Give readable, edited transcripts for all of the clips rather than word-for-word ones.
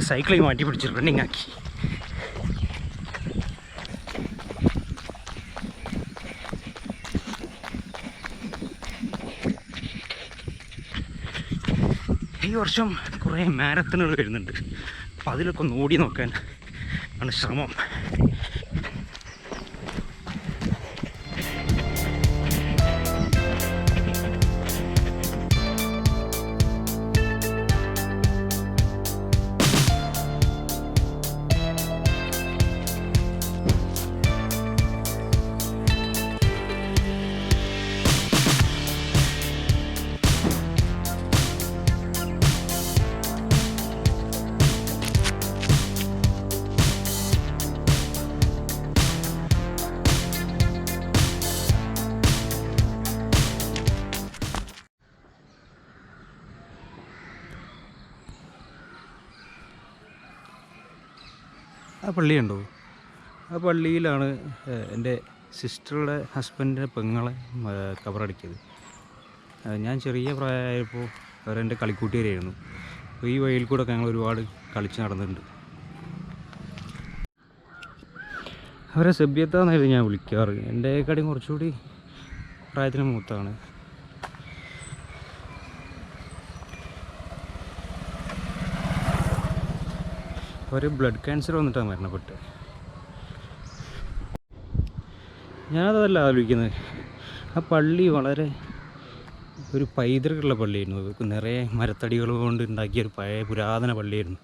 സൈക്കിളിൽ മാറ്റി പിടിച്ച് റണ്ണിങ് ആക്കി. ഈ വർഷം കുറേ മാരത്തണുകൾ വരുന്നുണ്ട്. അപ്പം അതിലൊക്കെ ഒന്ന് ഓടി നോക്കാൻ ആണ് ശ്രമം. ആ പള്ളിയുണ്ടോ? ആ പള്ളിയിലാണ് എൻ്റെ സിസ്റ്ററുടെ ഹസ്ബൻഡിൻ്റെ പെങ്ങളെ കബറടക്കിയത്. ഞാൻ ചെറിയ പ്രായമായപ്പോൾ അവരെൻ്റെ കളിക്കൂട്ടുകാരായിരുന്നു. അപ്പോൾ ഈ വഴിയിൽ കൂടെ ഞങ്ങൾ ഒരുപാട് കളിച്ച് നടന്നിട്ടുണ്ട്. അവരെ സഭ്യത എന്നായിരുന്നു ഞാൻ വിളിക്കാറ്. എൻ്റെ കാര്യം കുറച്ചുകൂടി പ്രായത്തിന് മൂത്താണ്. അവർ ബ്ലഡ് ക്യാൻസർ വന്നിട്ടാണ് മരണപ്പെട്ടത്. ഞാനതല്ല ആലോചിക്കുന്നത്. ആ പള്ളി വളരെ ഒരു പൈതൃകമുള്ള പള്ളിയായിരുന്നു. നിറയെ മരത്തടികൾ കൊണ്ട് ഉണ്ടാക്കിയ ഒരു പഴയ പുരാതന പള്ളിയായിരുന്നു.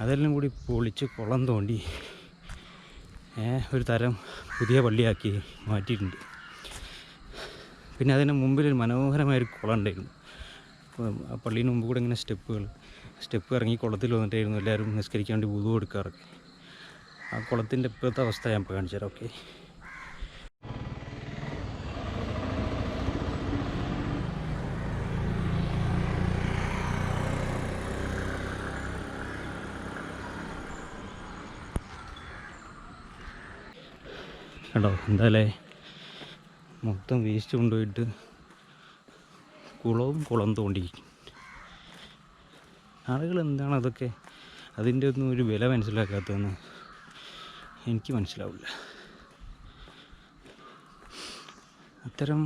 അതെല്ലാം കൂടി പൊളിച്ച് കുളം തോണ്ടി ഒരു തരം പുതിയ പള്ളിയാക്കി മാറ്റിയിട്ടുണ്ട്. പിന്നെ അതിന് മുമ്പിലൊരു മനോഹരമായൊരു കുളം ഉണ്ടായിരുന്നു. ആ പള്ളീന് മുമ്പ് കൂടെ ഇങ്ങനെ സ്റ്റെപ്പ് ഇറങ്ങി കുളത്തിൽ വന്നിട്ടായിരുന്നു എല്ലാവരും നിസ്കരിക്കാൻ വേണ്ടി വുളു എടുക്കാറൊക്കെ. ആ കുളത്തിൻ്റെ ഇപ്പോഴത്തെ അവസ്ഥ ഞാൻ ഇപ്പോൾ കാണിച്ചു തരാം. ഓക്കെ, കണ്ടോ എന്തായാലേ മൊത്തം വേസ്റ്റ് കൊണ്ടുപോയിട്ട് കുളം തോണ്ടി. ആളുകൾ എന്താണ് അതൊക്കെ അതിൻ്റെ ഒന്നും ഒരു വില മനസ്സിലാക്കാത്തതെന്ന് എനിക്ക് മനസ്സിലാവില്ല. അത്തരം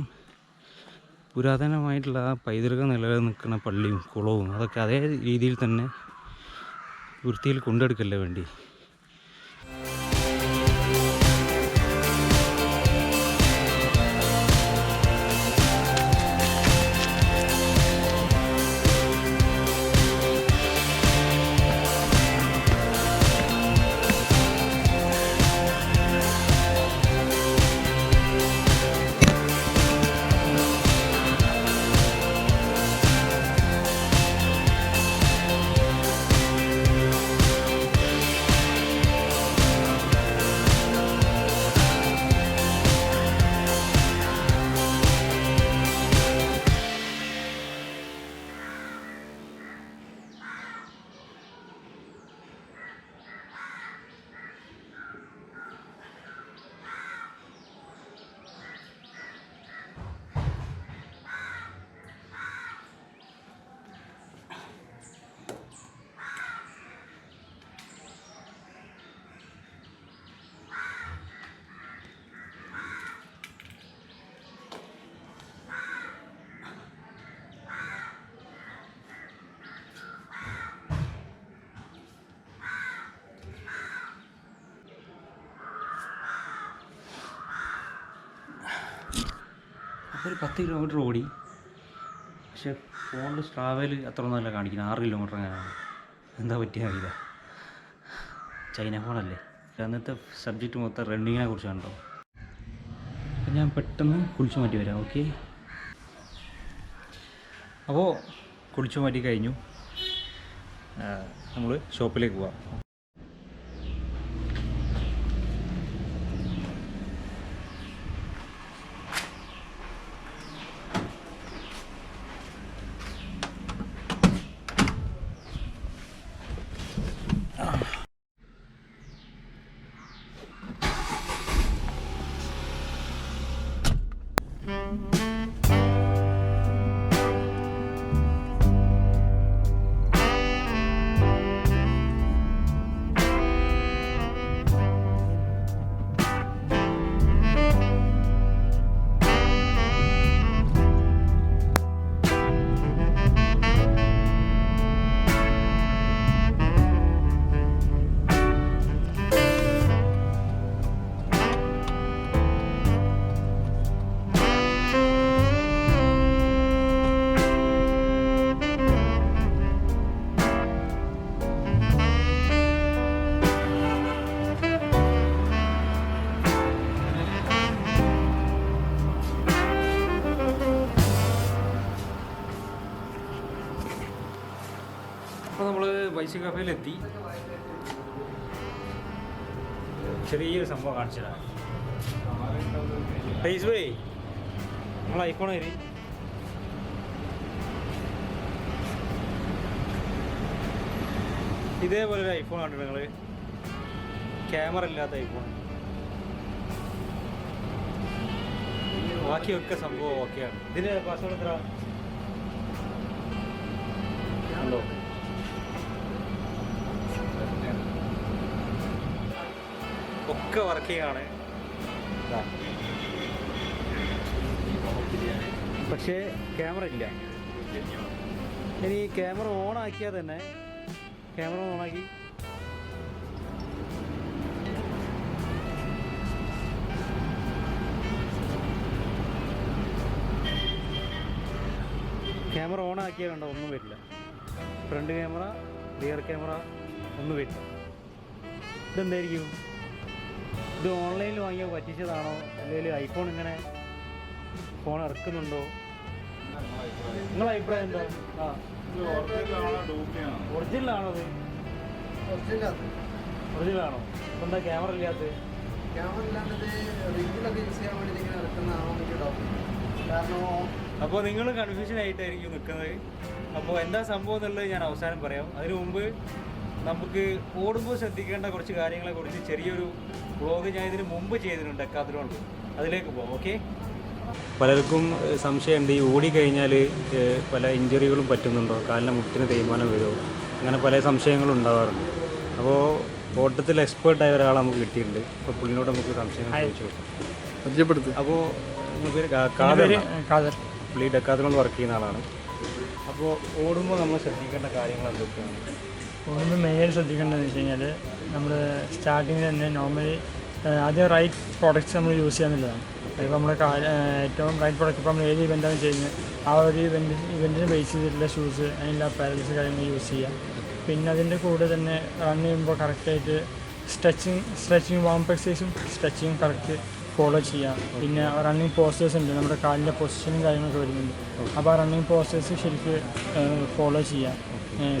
പുരാതനമായിട്ടുള്ള ആ പൈതൃകം നിലനിൽക്കുന്ന പള്ളിയും കുളവും അതൊക്കെ അതേ രീതിയിൽ തന്നെ വൃത്തിയിൽ കൊണ്ടെടുക്കല്ലേ വേണ്ടി. അപ്പോൾ ഒരു 10 കിലോമീറ്റർ ഓടി. പക്ഷെ ഫോണിൽ ട്രാവൽ അത്ര ഒന്നുമല്ല കാണിക്കുന്നത്. 6 കിലോമീറ്റർ അങ്ങനെയാണ്. എന്താ പറ്റിയ അറിയില്ല. ചൈന ഫോണല്ലേ. അന്നത്തെ സബ്ജക്റ്റ് മൊത്തം റണ്ണിങ്ങിനെ കുറിച്ചാണല്ലോ. അപ്പം ഞാൻ പെട്ടെന്ന് കുളിച്ചു മാറ്റി വരാം. ഓക്കെ, അപ്പോൾ കുളിച്ചു മാറ്റി കഴിഞ്ഞു. നമ്മൾ ഷോപ്പിലേക്ക് പോവാം. ഐസ് കഫേയിലെത്തി. ചെറിയൊരു സംഭവം കാണിച്ചതാണ്. ഫേസ് വേ നമ്മൾ ഐഫോൺ വരി ഇതേപോലെ ഒരു ഐഫോൺ കണ്ടു നിങ്ങൾ, ക്യാമറ ഇല്ലാത്ത ഐഫോൺ. ബാക്കിയൊക്കെ സംഭവം ഓക്കെയാണ്. ഇതിൻ്റെ പാസ്വേഡ് എത്ര? ഹലോ, ഒക്കെ വർക്കിംഗ് ആണ്. പക്ഷേ ക്യാമറ ഇല്ല. ഇനി ക്യാമറ ഓൺ ആക്കിയാൽ തന്നെ, ക്യാമറ ഓണാക്കി ക്യാമറ ഓൺ ആക്കിയാൽ കണ്ടോ ഒന്നും വരില്ല. ഫ്രണ്ട് ക്യാമറ, റിയർ ക്യാമറ ഒന്നും വരില്ല. ഇതെന്തായിരിക്കും? ഇത് ഓൺലൈനിൽ വാങ്ങിയോ പറ്റിച്ചതാണോ, അല്ലെങ്കിൽ ഐഫോൺ ഇങ്ങനെ ഫോൺ ഇറക്കുന്നുണ്ടോ? നിങ്ങളെ അഭിപ്രായം എന്താ? ഒറിജിനലാണോ? അത് ഒറിജിനലാണോ? ഇപ്പം എന്താ ക്യാമറ ഇല്ലാത്തത്? അപ്പോൾ നിങ്ങൾ കൺഫ്യൂഷൻ ആയിട്ടായിരിക്കും നിൽക്കുന്നത്. അപ്പോൾ എന്താ സംഭവം എന്നുള്ളത് ഞാൻ അവസാനം പറയാം. അതിനു മുമ്പ് നമുക്ക് ഓടുമ്പോൾ ശ്രദ്ധിക്കേണ്ട കുറച്ച് കാര്യങ്ങളെക്കുറിച്ച് ചെറിയൊരു വ്ളോഗ് ഞാൻ ഇതിന് മുമ്പ് ചെയ്തിട്ടുണ്ട് ഡെക്കാത്ലോണിൽ. അതിലേക്ക് പോകാം. ഓക്കെ. പലർക്കും സംശയമുണ്ട്, ഈ ഓടിക്കഴിഞ്ഞാൽ പല ഇഞ്ചുറികളും പറ്റുന്നുണ്ടോ, കാലിൻ്റെ മുട്ടിന് തേയ്മാനം വരുമോ, അങ്ങനെ പല സംശയങ്ങളും ഉണ്ടാവാറുണ്ട്. അപ്പോൾ ഓട്ടത്തിൽ എക്സ്പേർട്ടായ ഒരാളെ നമുക്ക് കിട്ടിയിട്ടുണ്ട്. അപ്പോൾ പുള്ളിനോട് നമുക്ക് സംശയങ്ങൾ ചോദിച്ചു. അപ്പോൾ കാദർ, പുള്ളി ഡെക്കാത്ലോണിൽ വർക്ക് ചെയ്യുന്ന ആളാണ്. അപ്പോൾ ഓടുമ്പോൾ നമ്മൾ ശ്രദ്ധിക്കേണ്ട കാര്യങ്ങൾ എന്തൊക്കെയാണ്? ഓടുമ്പോൾ മെയിനായിട്ട് ശ്രദ്ധിക്കേണ്ടതെന്ന് വെച്ച് കഴിഞ്ഞാൽ നമ്മൾ സ്റ്റാർട്ടിങ്ങിൽ തന്നെ നോർമലി ആദ്യം റൈറ്റ് പ്രോഡക്റ്റ്സ് നമ്മൾ യൂസ് ചെയ്യാന്നുള്ളതാണ്. ഇപ്പോൾ നമ്മൾ ഏറ്റവും റൈറ്റ് പ്രോഡക്റ്റ് ഇപ്പോൾ നമ്മൾ ഏത് ഇവൻ്റാണ് ചെയ്യുന്നത് ആ ഒരു ഇവൻറ്റിന് ബേസ് ചെയ്തിട്ടുള്ള ഷൂസ്, അതിനുള്ള പാരൽസ് കാര്യങ്ങൾ യൂസ് ചെയ്യുക. പിന്നെ അതിൻ്റെ കൂടെ തന്നെ റൺ ചെയ്യുമ്പോൾ കറക്റ്റായിട്ട് സ്ട്രെച്ചിങ് വാം എക്സസൈസും സ്ട്രെച്ചിങ്ങും കറക്റ്റ് ഫോളോ ചെയ്യാം. പിന്നെ റണ്ണിങ് പോസ്റ്റേഴ്സ് ഉണ്ട്, നമ്മുടെ കാലിൻ്റെ പൊസിഷനും കാര്യങ്ങളൊക്കെ വരുന്നുണ്ട്. അപ്പോൾ ആ റണ്ണിങ് പോസ്റ്റേഴ്സ് ശരിക്കും ഫോളോ ചെയ്യാം.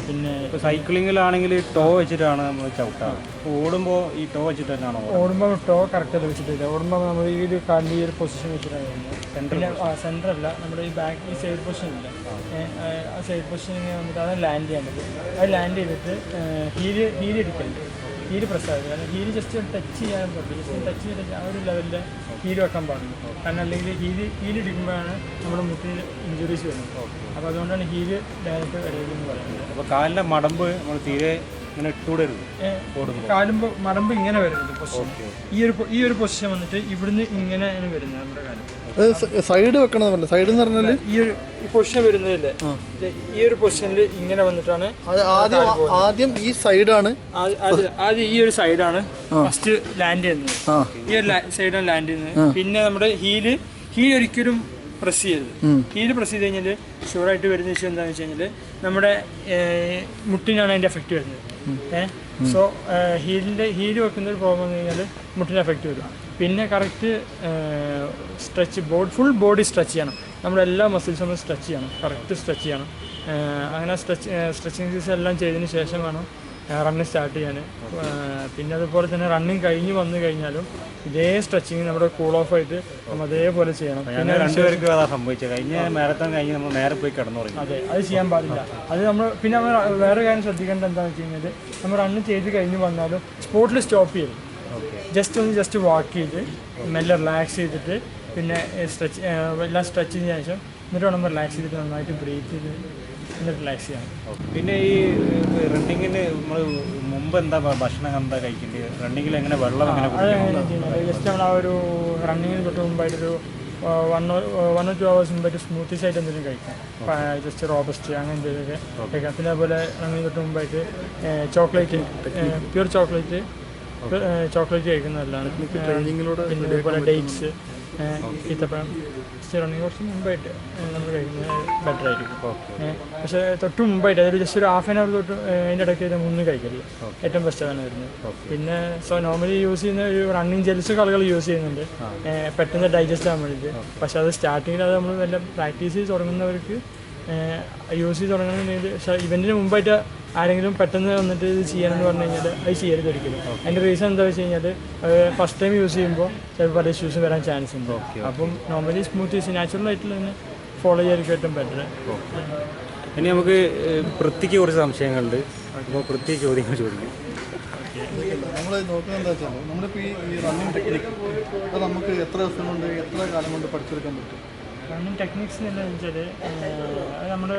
പിന്നെ ഇപ്പോൾ സൈക്ലിങ്ങിലാണെങ്കിൽ ടോ വെച്ചിട്ടാണ് നമ്മൾ ചവിട്ടാറ്. ഓടുമ്പോൾ ഈ ടോ വെച്ചിട്ട് തന്നെയാണോ? ഓടുമ്പോൾ ടോ കറക്റ്റായിട്ട് വെച്ചിട്ടില്ല. ഓടുമ്പോൾ നമ്മൾ ഈ ഒരു കാലിൻ്റെ ഈ ഒരു പൊസിഷൻ വെച്ചിട്ടാണ് വരുന്നത്. സെൻറ്റർ അല്ല, നമ്മുടെ ഈ ബാക്ക് ഈ സൈഡ് പൊസിഷൻ ഇല്ല, ആ സൈഡ് പൊസിഷൻ ഇങ്ങനെ വന്നിട്ട് അത് ലാൻഡ് ചെയ്യാൻ പറ്റും. അത് ലാൻഡ് ചെയ്തിട്ട് ഹീല് എടുക്കരുത്, ഹീല് പ്രസ് ആകുക. കാരണം ഹീല് ജസ്റ്റ് ടച്ച് ചെയ്യാൻ പറ്റും. ജസ്റ്റ് ടച്ച് ചെയ്തിട്ട് ആ ഒരു ലെവലിൽ ഹീല് വെക്കാൻ പാടില്ല. കാരണം അല്ലെങ്കിൽ ഹീല് ഇടിക്കുമ്പോഴാണ് നമ്മുടെ മുട്ടിൽ ഇഞ്ചുറീസ് വരുന്നത്. അപ്പോൾ അതുകൊണ്ടാണ് ഹീല് ഡയറക്റ്റ് ഇടയിലെന്ന് പറയുന്നത്. അപ്പോൾ കാലിൻ്റെ മടമ്പ് നമ്മൾ തീരെ ഇങ്ങനെ ഇട്ടുകൂടരുത്. കാലുമ്പോൾ മടമ്പ് ഇങ്ങനെ വരുന്നത് പൊസിഷൻ, ഈ ഒരു പൊസിഷൻ വന്നിട്ട് ഇവിടുന്ന് ഇങ്ങനെയാണ് വരുന്നത് നമ്മുടെ കാലം. സൈഡ് വെക്കണം. സൈഡ് എന്ന് പറഞ്ഞാൽ ഈ ഒരു പൊസിഷൻ വരുന്നതല്ലേ, ഈ ഒരു പൊസിഷനിൽ ഇങ്ങനെ വന്നിട്ടാണ് ആദ്യം ഈ സൈഡാണ്, ആദ്യം ഈ ഒരു സൈഡാണ് ഫസ്റ്റ് ലാൻഡ് ചെയ്യുന്നത്. ഈ ഒരു സൈഡാണ് ലാൻഡ് ചെയ്യുന്നത്. പിന്നെ നമ്മുടെ ഹീല് ഒരിക്കലും പ്രസ് ചെയ്യരുത്. ഹീല് പ്രസ് ചെയ്ത് കഴിഞ്ഞാൽ ഷുവറായിട്ട് വരുന്ന വിഷയം എന്താണെന്ന് വെച്ച് കഴിഞ്ഞാൽ നമ്മുടെ മുട്ടിനാണ് അതിൻ്റെ എഫക്റ്റ് വരുന്നത്. സോ ഹീല് വെക്കുന്ന ഒരു പ്രോബ്ലം എന്ന് കഴിഞ്ഞാൽ മുട്ടിന് എഫക്റ്റ് വരും. പിന്നെ correct stretch full body stretch ചെയ്യണം. നമ്മുടെ എല്ലാ മസിൽസും നമ്മൾ സ്ട്രെച്ച് ചെയ്യണം, കറക്റ്റ് സ്ട്രെച്ച് ചെയ്യണം. അങ്ങനെ സ്ട്രെച്ചിങ് എക്സസൈസ് എല്ലാം ചെയ്തതിന് ശേഷം വേണം റണ്ണിങ് സ്റ്റാർട്ട് ചെയ്യാൻ. പിന്നെ അതുപോലെ തന്നെ റണ്ണിങ് കഴിഞ്ഞ് വന്നു കഴിഞ്ഞാലും ഇതേ സ്ട്രെച്ചിങ് നമ്മുടെ കൂൾ ഓഫ് ആയിട്ട് നമ്മൾ അതേപോലെ ചെയ്യണം. പിന്നെ രണ്ടുപേർക്കും അതാ സംഭവിച്ചത്. കഴിഞ്ഞ മാരത്തോൺ കഴിഞ്ഞ് നമ്മൾ നേരെ പോയി കിടന്നു തുടങ്ങി. അതെ, അത് ചെയ്യാൻ പാടില്ല. അത് പിന്നെ നമ്മൾ വേറെ കാര്യം ശ്രദ്ധിക്കേണ്ടത് എന്താണെന്ന് വെച്ച് കഴിഞ്ഞാൽ നമ്മൾ റണ്ണ് ചെയ്ത് കഴിഞ്ഞ് വന്നാലും സ്പോട്ടിൽ സ്റ്റോപ്പ് ചെയ്യും. ജസ്റ്റ് വാക്ക് ചെയ്ത് മെല്ലെ റിലാക്സ് ചെയ്തിട്ട് പിന്നെ എല്ലാം സ്ട്രെച്ച് ചെയ്തതിന് ശേഷം എന്നിട്ട് വേണം റിലാക്സ് ചെയ്തിട്ട് നന്നായിട്ട് ബ്രീത്ത് ചെയ്ത് എന്നിട്ട് റിലാക്സ് ചെയ്യാം. പിന്നെ ഈ റണ്ണിങ്ങിന് നമ്മൾ മുമ്പ് എന്താ ഭക്ഷണം എന്താ കഴിക്കേണ്ടത്? റണ്ണിങ്ങിൽ എങ്ങനെ വെള്ളം ജസ്റ്റ് നമ്മൾ ആ ഒരു റണ്ണിങ്ങിന് തൊട്ട് മുമ്പായിട്ടൊരു 1 or 2 hours മുമ്പായിട്ട് സ്മൂത്തീസ് ആയിട്ട് എന്തെങ്കിലും കഴിക്കാം. ജസ്റ്റ് റോബസ്റ്റ് അങ്ങനെ എന്തെങ്കിലുമൊക്കെ കഴിക്കാം. പിന്നെ അതുപോലെ റണ്ണിങ്ങിന് തൊട്ട് മുമ്പായിട്ട് പ്യൂർ ചോക്ലേറ്റ് കഴിക്കുന്നതല്ലാണ്. പിന്നെ അതുപോലെ ഡേറ്റ്സ്, ഈത്തപ്പഴം റണ്ണിങ് കുറച്ച് മുമ്പായിട്ട് നമ്മൾ കഴിക്കുന്നത് ബെറ്റർ ആയിരിക്കും. പക്ഷേ തൊട്ട് മുമ്പായിട്ട് അതായത് ജസ്റ്റ് ഒരു ഹാഫ് ആൻ അവർ തൊട്ട് അതിൻ്റെ ഇടയ്ക്ക് മുന്നേ കഴിക്കരുത്, ഏറ്റവും ബെസ്റ്റാണ് വരുന്നത്. പിന്നെ നോർമലി യൂസ് ചെയ്യുന്ന ഒരു റണ്ണിങ് ജെൽസ് ആളുകൾ യൂസ് ചെയ്യുന്നുണ്ട് പെട്ടെന്ന് ഡൈജസ്റ്റ് ആകാൻ വേണ്ടിയിട്ട്. പക്ഷേ അത് സ്റ്റാർട്ടിങ്ങിൽ അത് നമ്മൾ വല്ല പ്രാക്ടീസ് ചെയ്ത് തുടങ്ങുന്നവർക്ക് യൂസ് ചെയ്ത് തുടങ്ങണമെന്നുണ്ടെങ്കിൽ ഇവൻറ്റിന് മുമ്പായിട്ട് ആരെങ്കിലും പെട്ടെന്ന് വന്നിട്ട് ഇത് ചെയ്യാനെന്ന് പറഞ്ഞു കഴിഞ്ഞാൽ അത് ചെയ്യരുത് ഒരിക്കലും. അതിൻ്റെ റീസൺ എന്താ വെച്ച് കഴിഞ്ഞാൽ ഫസ്റ്റ് ടൈം യൂസ് ചെയ്യുമ്പോൾ ചിലപ്പോൾ പല ഇഷ്യൂസ് വരാൻ ചാൻസ് ഉണ്ട്. അപ്പം നോർമലി സ്മൂത്ത് നാച്ചുറൽ ആയിട്ടുള്ള തന്നെ ഫോളോ ചെയ്യാൻ ഏറ്റവും ബെറ്റർ. ഇനി നമുക്ക് പൃഥ്വിക്ക് കുറച്ച് സംശയങ്ങളുണ്ട്. അപ്പോൾ പൃഥ്വി ചോദ്യങ്ങൾ ചോദിക്കും. നമ്മൾ നോക്കുന്നത് എന്താ വെച്ചാൽ നമ്മളിപ്പോൾ ഈ റണ്ണിങ് ടെക്നിക്ക് അത് നമുക്ക് എത്ര ദിവസം കൊണ്ട് എത്ര കാലം കൊണ്ട് പഠിച്ചെടുക്കാൻ പറ്റും? റണ്ണിങ് ടെക്നിക്സ് എന്താണെന്ന് വെച്ചാൽ അത് നമ്മൾ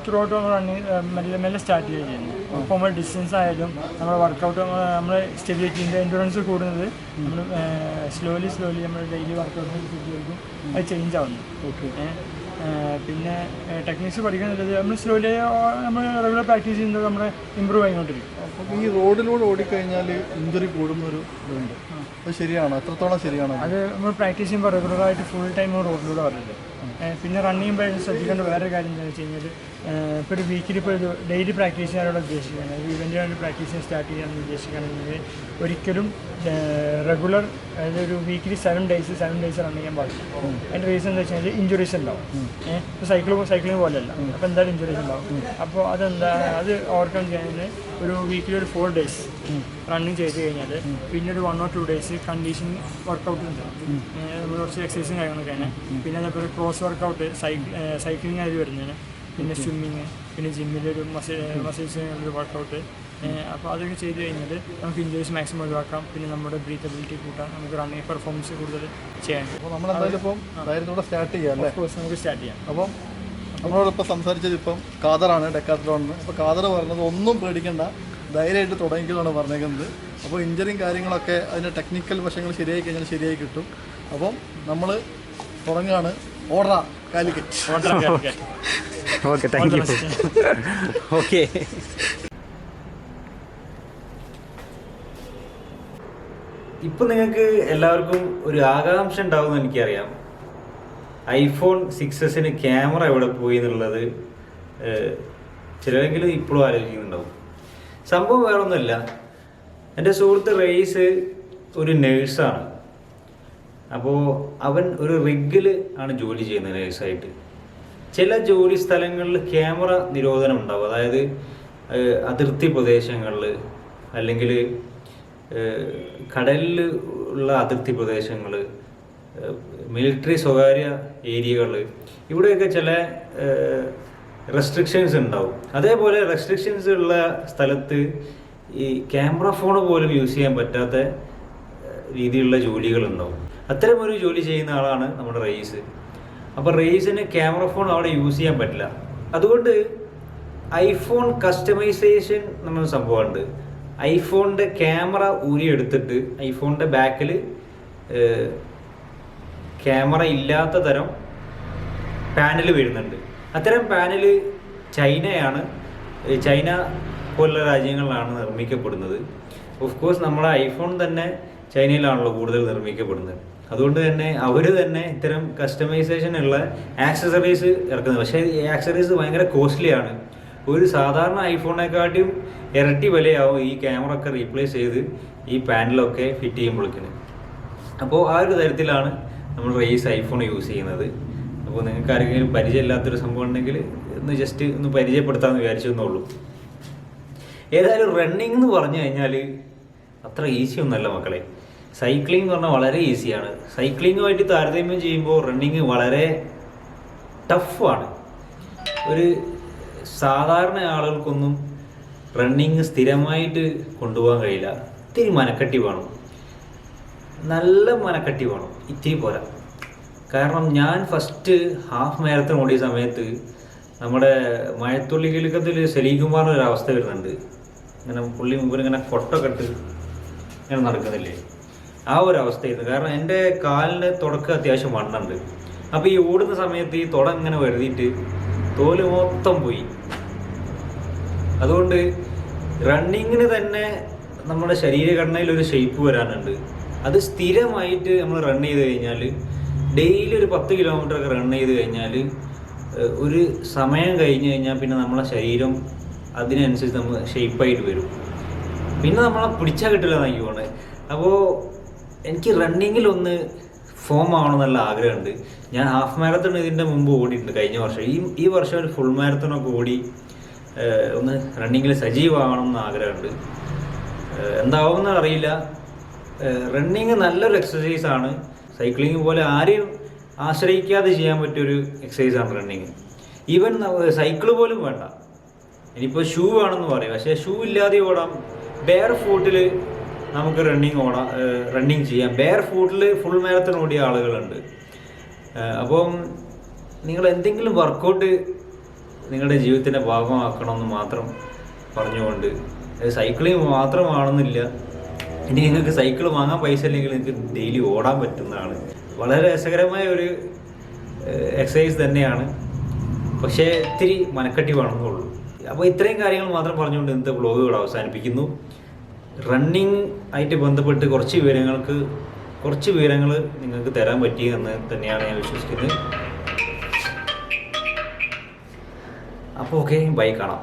ത്രൂ ഔട്ട് നമ്മൾ റണ്ണിങ് മെല്ലെ സ്റ്റാർട്ട് ചെയ്യുന്നു. ഇപ്പോൾ നമ്മൾ ഡിസ്റ്റൻസ് ആയാലും നമ്മുടെ വർക്കൗട്ട് നമ്മൾ സ്റ്റെബിലിറ്റിൻ്റെ എൻഡുറൻസ് കൂടുന്നത് നമ്മൾ സ്ലോലി നമ്മൾ ഡെയിലി വർക്കൗട്ടിന് ചെയ്യും അത് ചേഞ്ച് ആവുന്നു. പിന്നെ ടെക്നിക്സ് പഠിക്കുന്നത് നമ്മൾ സ്ലോലി നമ്മൾ റെഗുലർ പ്രാക്ടീസ് ചെയ്യുന്നത് നമ്മൾ ഇമ്പ്രൂവ് ആയിക്കൊണ്ടിരിക്കും. അപ്പം ഈ റോഡിലൂടെ ഓടിക്കഴിഞ്ഞാൽ ഇഞ്ചുറി കൂടുന്നൊരു ഇതുണ്ട്, അത് ശരിയാണോ? എത്രത്തോളം ശരിയാണോ? അത് നമ്മൾ പ്രാക്ടീസ് ചെയ്യുമ്പോൾ റെഗുലറായിട്ട് ഫുൾ ടൈം റോഡിലൂടെ വരരുത്. പിന്നെ റൺ ചെയ്യുമ്പോൾ ശ്രദ്ധിക്കേണ്ട വേറെ കാര്യം എന്താണെന്ന് വെച്ച് കഴിഞ്ഞാൽ ഇപ്പോൾ ഒരു വീക്കിൽ ഇപ്പോൾ ഒരു ഡെയിലി പ്രാക്ടീസ് ചെയ്യാനുള്ള ഉദ്ദേശിക്കുകയാണ്, ഒരു ഇവൻ്റായിട്ട് പ്രാക്ടീസ് ചെയ്യാൻ സ്റ്റാർട്ട് ചെയ്യാമെന്ന് ഉദ്ദേശിക്കുകയാണെങ്കിൽ ഒരിക്കലും റെഗുലർ അതായത് ഒരു വീക്കിലി 7 ഡേയ്സ് റൺ ചെയ്യാൻ പാടില്ല. അതിൻ്റെ റീസൺ എന്താ വെച്ച് കഴിഞ്ഞാൽ ഇഞ്ചുറീസ് ഉണ്ടാവും. ഇപ്പോൾ സൈക്ലിംഗ് പോലെയല്ല, അപ്പോൾ എന്തായാലും ഇഞ്ചുറീസ് ഉണ്ടാവും. അപ്പോൾ അത് ഓവർകം ചെയ്യാൻ ഒരു വീക്കിലി ഒരു 4 ഡേയ്സ് റണ്ണിങ് ചെയ്ത് കഴിഞ്ഞാൽ പിന്നെ ഒരു 1 or 2 ഡേയ്സ് കണ്ടീഷൻ വർക്കൗട്ട് ഉണ്ട്. നമ്മൾ കുറച്ച് എക്സസൈസും കാര്യങ്ങളൊക്കെ ആണ്. പിന്നെ അതേപോലെ ക്രോസ് വർക്കൗട്ട് സൈക്ലിംഗ് ആയിട്ട് വരുന്നതിന്, പിന്നെ സ്വിമ്മിങ്, പിന്നെ ജിമ്മിലൊരു മസിൽസ് ഒരു വർക്കൗട്ട്. അപ്പോൾ അതൊക്കെ ചെയ്ത് കഴിഞ്ഞാൽ നമുക്ക് ഇഞ്ചുറീസ് മാക്സിമം ഒഴിവാക്കാം. പിന്നെ നമ്മുടെ ബ്രീത്തബിലിറ്റി കൂട്ടാം, നമുക്ക് റണ്ണിങ് പെർഫോമൻസ് കൂടുതൽ ചെയ്യാൻ. അപ്പോൾ നമ്മളെന്തായാലും ഇപ്പം ധൈര്യത്തോടെ സ്റ്റാർട്ട് ചെയ്യാം അല്ലേ? കോഴ്സ് നമുക്ക് സ്റ്റാർട്ട് ചെയ്യാം. അപ്പം നമ്മളോടൊപ്പം സംസാരിച്ചത് ഇപ്പം ഖാദറാണ്, ഡെക്കാത്ലോണിന്. അപ്പോൾ ഖാദർ പറഞ്ഞത് ഒന്നും പേടിക്കേണ്ട, ധൈര്യമായിട്ട് തുടങ്ങിക്കലാണ് പറഞ്ഞേക്കുന്നത്. അപ്പോൾ ഇഞ്ചറിയും കാര്യങ്ങളൊക്കെ അതിൻ്റെ ടെക്നിക്കൽ വശങ്ങൾ ശരിയായി കഴിഞ്ഞാൽ ശരിയായി കിട്ടും. അപ്പം നമ്മൾ തുടങ്ങുകയാണ്. ഓർഡറാ Calicut. Okay, thank you. Okay, ഇപ്പം നിങ്ങൾക്ക് എല്ലാവർക്കും ഒരു ആകാംക്ഷ ഉണ്ടാവുമെന്ന് എനിക്കറിയാം. iPhone 6s ക്യാമറ എവിടെ പോയി എന്നുള്ളത് ചിലരെങ്കിലും ഇപ്പോഴും ആലോചിക്കുന്നുണ്ടാവും. സംഭവം വേറെ ഒന്നുമില്ല. എൻ്റെ സുഹൃത്ത് റെയ്സ് ഒരു നേഴ്സാണ്. അപ്പോൾ അവൻ ഒരു റിഗിൽ ആണ് ജോലി ചെയ്യുന്നത് നേഴ്സായിട്ട്. ചില ജോലി സ്ഥലങ്ങളിൽ ക്യാമറ നിരോധനം ഉണ്ടാവും. അതായത് അതിർത്തി പ്രദേശങ്ങളിൽ, അല്ലെങ്കിൽ കടലിൽ ഉള്ള അതിർത്തി പ്രദേശങ്ങൾ, മിലിറ്ററി സ്വകാര്യ ഏരിയകൾ, ഇവിടെയൊക്കെ ചില റെസ്ട്രിക്ഷൻസ് ഉണ്ടാവും. അതേപോലെ റെസ്ട്രിക്ഷൻസ് ഉള്ള സ്ഥലത്ത് ഈ ക്യാമറ ഫോൺ പോലും യൂസ് ചെയ്യാൻ പറ്റാത്ത രീതിയിലുള്ള ജോലികളുണ്ടാവും. അത്തരമൊരു ജോലി ചെയ്യുന്ന ആളാണ് നമ്മുടെ റെയ്സ്. അപ്പോൾ റെയ്സിന് ക്യാമറ ഫോൺ അവിടെ യൂസ് ചെയ്യാൻ പറ്റില്ല. അതുകൊണ്ട് ഐഫോൺ കസ്റ്റമൈസേഷൻ എന്നൊരു സംഭവമുണ്ട്. ഐഫോണിൻ്റെ ക്യാമറ ഊരിയെടുത്തിട്ട് ഐഫോണിൻ്റെ ബാക്കിൽ ക്യാമറ ഇല്ലാത്ത തരം പാനൽ വരുന്നുണ്ട്. അത്തരം പാനൽ ചൈന പോലുള്ള രാജ്യങ്ങളിലാണ് നിർമ്മിക്കപ്പെടുന്നത്. ഓഫ് കോഴ്സ് നമ്മുടെ ഐഫോൺ തന്നെ ചൈനയിലാണല്ലോ കൂടുതൽ നിർമ്മിക്കപ്പെടുന്നത്. അതുകൊണ്ട് തന്നെ അവർ തന്നെ ഇത്തരം കസ്റ്റമൈസേഷൻ ഉള്ള ആക്സസറീസ് ഇറക്കുന്നത്. പക്ഷേ ഈ ആക്സസറീസ് ഭയങ്കര കോസ്റ്റ്ലിയാണ്. ഒരു സാധാരണ ഐഫോണിനെക്കാട്ടിയും ഇരട്ടി വിലയാവും ഈ ക്യാമറ ഒക്കെ റീപ്ലേസ് ചെയ്ത് ഈ പാനലൊക്കെ ഫിറ്റ് ചെയ്യുമ്പോഴേക്കിന്. അപ്പോൾ ആ ഒരു തരത്തിലാണ് നമ്മൾ റെയ്സ് ഐഫോൺ യൂസ് ചെയ്യുന്നത്. അപ്പോൾ നിങ്ങൾക്ക് ആരെങ്കിലും പരിചയമില്ലാത്തൊരു സംഭവം ഉണ്ടെങ്കിൽ ജസ്റ്റ് ഒന്ന് പരിചയപ്പെടുത്താമെന്ന് വിചാരിച്ചെന്നുള്ളൂ. ഏതായാലും റണ്ണിങ് എന്ന് പറഞ്ഞു കഴിഞ്ഞാൽ അത്ര ഈസി ഒന്നുമല്ല മക്കളെ. സൈക്ലിംഗ് എന്ന് പറഞ്ഞാൽ വളരെ ഈസിയാണ്. സൈക്ലിങ്ങുമായിട്ട് താരതമ്യം ചെയ്യുമ്പോൾ റണ്ണിങ് വളരെ ടഫാണ്. ഒരു സാധാരണ ആളുകൾക്കൊന്നും റണ്ണിങ് സ്ഥിരമായിട്ട് കൊണ്ടുപോകാൻ കഴിയില്ല. ഇത്തിരി മനക്കട്ടി വേണം, നല്ല മനക്കട്ടി വേണം, ഇത്തിരി പോരാ. കാരണം ഞാൻ ഫസ്റ്റ് ഹാഫ് മാരത്തൺ ഓടിയ സമയത്ത് നമ്മുടെ മഴത്തുള്ളി കിലുക്കത്തിൽ സലീംകുമാറിന് ഒരു അവസ്ഥ വരുന്നുണ്ട്. ഇങ്ങനെ പുള്ളി മുമ്പിൽ ഇങ്ങനെ കൊട്ടൊക്കെ ഇട്ട് ഇങ്ങനെ നടക്കുന്നില്ലേ, ആ ഒരു അവസ്ഥയായിരുന്നു. കാരണം എൻ്റെ കാലിന് തുടക്കം അത്യാവശ്യം വണ്ണുണ്ട്. അപ്പോൾ ഈ ഓടുന്ന സമയത്ത് ഈ തുട ഇങ്ങനെ വരുതിയിട്ട് തോല് മൊത്തം പോയി. അതുകൊണ്ട് റണ്ണിങ്ങിന് തന്നെ നമ്മുടെ ശരീരഘടനയിൽ ഒരു ഷേപ്പ് വരാനുണ്ട്. അത് സ്ഥിരമായിട്ട് നമ്മൾ റൺ ചെയ്ത് കഴിഞ്ഞാൽ, ഡെയിലി ഒരു 10 കിലോമീറ്ററൊക്കെ റൺ ചെയ്ത് കഴിഞ്ഞാൽ, ഒരു സമയം കഴിഞ്ഞ് കഴിഞ്ഞാൽ പിന്നെ നമ്മളെ ശരീരം അതിനനുസരിച്ച് നമ്മൾ ഷേപ്പായിട്ട് വരും. പിന്നെ നമ്മളെ പിടിച്ചാൽ കിട്ടില്ല എന്നാക്കി പോണത്. അപ്പോൾ എനിക്ക് റണ്ണിങ്ങിലൊന്ന് ഫോം ആവണമെന്നുള്ള ആഗ്രഹമുണ്ട്. ഞാൻ ഹാഫ് മാരത്തൺ ഇതിൻ്റെ മുമ്പ് ഓടിയിട്ടുണ്ട് കഴിഞ്ഞ വർഷം. ഈ വർഷം ഒരു ഫുൾ മാരത്തണൊക്കെ ഓടി ഒന്ന് റണ്ണിങ്ങിൽ സജീവമാകണമെന്ന് ആഗ്രഹമുണ്ട്. എന്താവുമെന്ന് അറിയില്ല. റണ്ണിങ് നല്ലൊരു എക്സസൈസാണ്. സൈക്ലിങ് പോലെ ആരെയും ആശ്രയിക്കാതെ ചെയ്യാൻ പറ്റിയൊരു എക്സസൈസാണ് റണ്ണിങ്. ഈവൻ സൈക്കിൾ പോലും വേണ്ട, ഇനിയിപ്പോൾ ഷൂ ആണെന്ന് പറയും, പക്ഷേ ഷൂ ഇല്ലാതെ ഓടാം. ബെയർ ഫൂട്ടിൽ നമുക്ക് റണ്ണിങ് ചെയ്യാം. ബെയർ ഫൂട്ടിൽ ഫുൾ മാരത്തൺ ഓടിയ ആളുകളുണ്ട്. അപ്പം നിങ്ങൾ എന്തെങ്കിലും വർക്കൗട്ട് നിങ്ങളുടെ ജീവിതത്തിൻ്റെ ഭാഗമാക്കണമെന്ന് മാത്രം പറഞ്ഞുകൊണ്ട്, സൈക്ലിങ് മാത്രമാണെന്നില്ല, ഇനി നിങ്ങൾക്ക് സൈക്കിൾ വാങ്ങാൻ പൈസ ഇല്ലെങ്കിൽ നിങ്ങൾക്ക് ഡെയിലി ഓടാൻ പറ്റുന്നതാണ്. വളരെ രസകരമായ ഒരു എക്സസൈസ് തന്നെയാണ്, പക്ഷേ ഇത്തിരി മനക്കട്ടി വേണമെന്നുള്ളൂ. അപ്പോൾ ഇത്രയും കാര്യങ്ങൾ മാത്രം പറഞ്ഞുകൊണ്ട് ഇന്നത്തെ വ്ളോഗുകൾ അവസാനിപ്പിക്കുന്നു. റണ്ണിങ് ആയിട്ട് ബന്ധപ്പെട്ട് കുറച്ച് വിവരങ്ങൾ നിങ്ങൾക്ക് തരാൻ പറ്റിയെന്ന് തന്നെയാണ് ഞാൻ വിശ്വസിക്കുന്നത്. അപ്പോൾ ഓക്കെ, ബൈ, കാണാം.